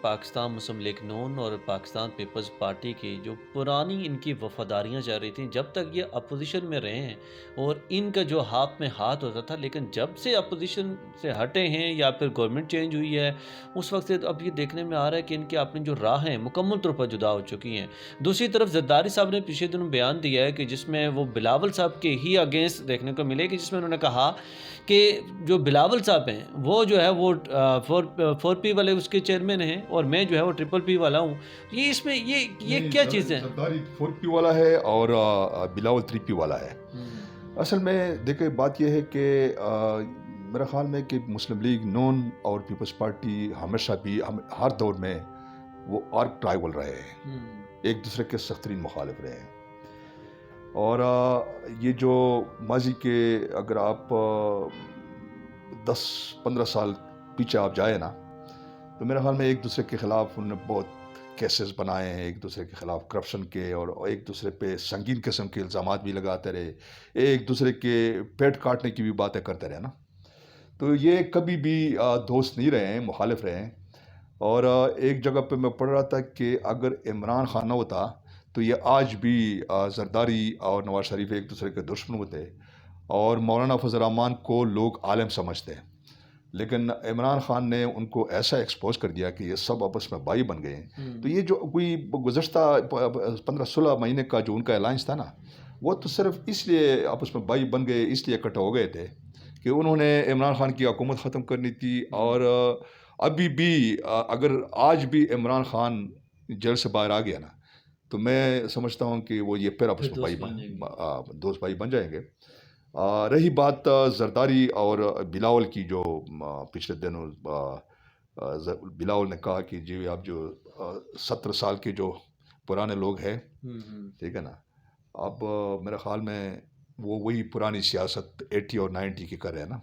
پاکستان مسلم league نون اور Pakistan Peoples party کی جو پرانی ان کی وفاداریاں جا رہی تھیں جب تک یہ اپوزیشن میں رہے ہیں، اور ان کا جو ہاتھ میں ہاتھ ہوتا تھا، لیکن جب سے اپوزیشن سے ہٹے ہیں یا پھر گورنمنٹ چینج ہوئی ہے، اس وقت سے اب یہ دیکھنے میں آ رہا ہے کہ ان کی اپنی جو راہ ہیں مکمل طور پر جدا ہو چکی ہیں۔ دوسری طرف زرداری صاحب نے پچھلے دنوں بیان دیا ہے کہ جس میں وہ بلاول صاحب کے ہی اگینسٹ دیکھنے کو ملے، کہ جس میں انہوں نے کہا کہ جو بلاول صاحب ہیں وہ جو ہے وہ فور پی والے اس کے چیئرمین ہیں، اور میں جو ہے وہ ٹرپل پی والا ہوں۔ یہ اس میں یہ کیا چیز ہے؟ زرداری 4P والا ہے اور بلاول 3P والا ہے۔ اصل میں دیکھیں بات یہ ہے کہ میرا خیال میں کہ مسلم لیگ نون اور پیپلز پارٹی ہمیشہ بھی ہر دور میں وہ آرک ٹرائبل رہے ہیں، ایک دوسرے کے سخت ترین مخالف رہے ہیں۔ اور یہ جو ماضی کے اگر آپ 10-15 سال پیچھے آپ جائیں نا، تو میرے خیال میں ایک دوسرے کے خلاف انہوں نے بہت کیسز بنائے ہیں، ایک دوسرے کے خلاف کرپشن کے، اور ایک دوسرے پہ سنگین قسم کے الزامات بھی لگاتے رہے، ایک دوسرے کے پیٹ کاٹنے کی بھی باتیں کرتے رہے نا۔ تو یہ کبھی بھی دوست نہیں رہے ہیں، مخالف رہے ہیں۔ اور ایک جگہ پہ میں پڑھ رہا تھا کہ اگر عمران خان نہ ہوتا تو یہ آج بھی زرداری اور نواز شریف ایک دوسرے کے دشمن ہوتے، اور مولانا فضل الرحمان کو لوگ عالم سمجھتے ہیں، لیکن عمران خان نے ان کو ایسا ایکسپوز کر دیا کہ یہ سب آپس میں بھائی بن گئے ہیں۔ تو یہ جو کوئی گزشتہ 15-16 مہینے کا جو ان کا الائنس تھا نا، وہ تو صرف اس لیے آپس میں بھائی بن گئے، اس لیے اکٹھے ہو گئے تھے کہ انہوں نے عمران خان کی حکومت ختم کرنی تھی۔ اور ابھی بھی اگر آج بھی عمران خان جیل سے باہر آ گیا نا، تو میں سمجھتا ہوں کہ وہ یہ پھر آپس میں دوست بھائی بن جائیں گے۔ رہی بات زرداری اور بلاول کی، جو پچھلے دنوں بلاول نے کہا کہ جی آپ جو 70 سال کے جو پرانے لوگ ہیں، ٹھیک ہے نا، اب میرے خیال میں وہ وہی پرانی سیاست 80 اور 90 کی کر رہے ہیں نا،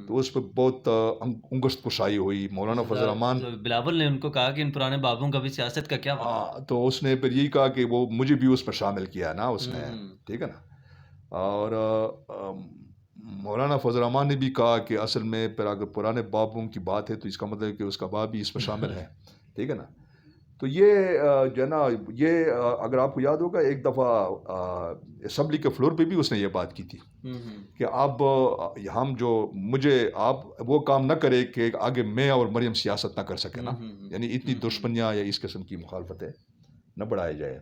تو اس پہ بہت انگشت کشائی ہوئی۔ مولانا فضل الرحمان بلاول نے ان کو کہا کہ ان پرانے بابوں کا بھی سیاست کا کیا تو اس نے پھر یہی کہا کہ وہ مجھے بھی اس پر شامل کیا نا اس نے، ٹھیک ہے نا۔ اور مولانا فضل الرحمان نے بھی کہا کہ اصل میں پھر اگر پرانے بابوں کی بات ہے تو اس کا مطلب ہے کہ اس کا باپ بھی اس میں شامل ہے، ٹھیک ہے نا۔ تو یہ جو ہے نا، یہ اگر آپ کو یاد ہوگا ایک دفعہ اسمبلی کے فلور پہ بھی اس نے یہ بات کی تھی کہ اب ہم جو آپ وہ کام نہ کرے کہ آگے میں اور مریم سیاست نہ کر سکے نا، یعنی اتنی دشمنیاں یا اس قسم کی مخالفتیں نہ بڑھائے جائے۔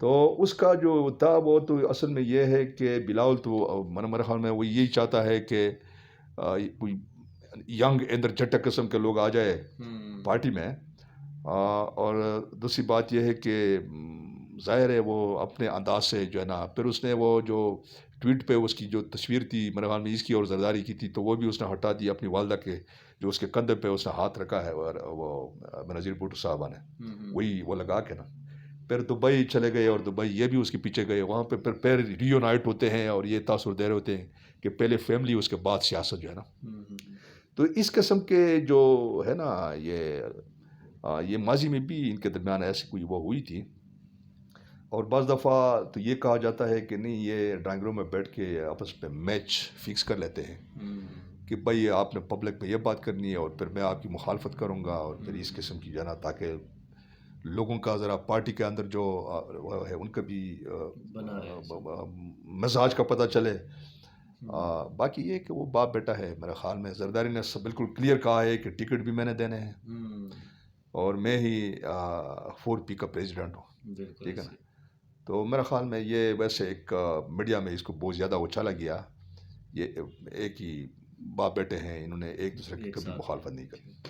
تو اس کا جو تھا وہ تو اصل میں یہ ہے کہ بلاول تو میرے خیال میں وہ یہی چاہتا ہے کہ کوئی ینگ انرجیٹک قسم کے لوگ آ جائے پارٹی میں۔ اور دوسری بات یہ ہے کہ ظاہر ہے وہ اپنے انداز سے جو ہے نا، پھر اس نے وہ جو ٹویٹ پہ اس کی جو تصویر تھی میرے خیال میں اس کی اور زرداری کی تھی، تو وہ بھی اس نے ہٹا دی اپنی والدہ کے، جو اس کے کندھے پہ اس نے ہاتھ رکھا ہے، اور وہ بنظیر بھٹو صاحبہ نے وہی وہ لگا کے نا پھر دبئی چلے گئے، اور دبئی یہ بھی اس کے پیچھے گئے، وہاں پہ پھر ریونائٹ ہوتے ہیں اور یہ تاثر دے رہے ہوتے ہیں کہ پہلے فیملی اس کے بعد سیاست جو ہے نا۔ تو اس قسم کے جو ہے نا، یہ ماضی میں بھی ان کے درمیان ایسی کوئی وہ ہوئی تھی۔ اور بعض دفعہ تو یہ کہا جاتا ہے کہ نہیں، یہ ڈرائنگ روم میں بیٹھ کے آپس میں میچ فکس کر لیتے ہیں کہ بھائی آپ نے پبلک میں یہ بات کرنی ہے اور پھر میں آپ کی مخالفت کروں گا، اور پھر اس قسم کی جانا، تاکہ لوگوں کا ذرا پارٹی کے اندر جو ہے ان کا بھی مزاج کا پتہ چلے۔ باقی یہ کہ وہ باپ بیٹا ہے میرے خیال میں۔ زرداری نے بالکل کلیئر کہا ہے کہ ٹکٹ بھی میں نے دینے ہیں، اور میں ہی 4P کا پریزیڈنٹ ہوں، ٹھیک ہے نا۔ تو میرے خیال میں یہ ویسے ایک میڈیا میں اس کو بہت زیادہ اچھالا گیا، یہ ایک ہی باپ بیٹے ہیں، انہوں نے ایک دوسرے کی کبھی مخالفت نہیں کی۔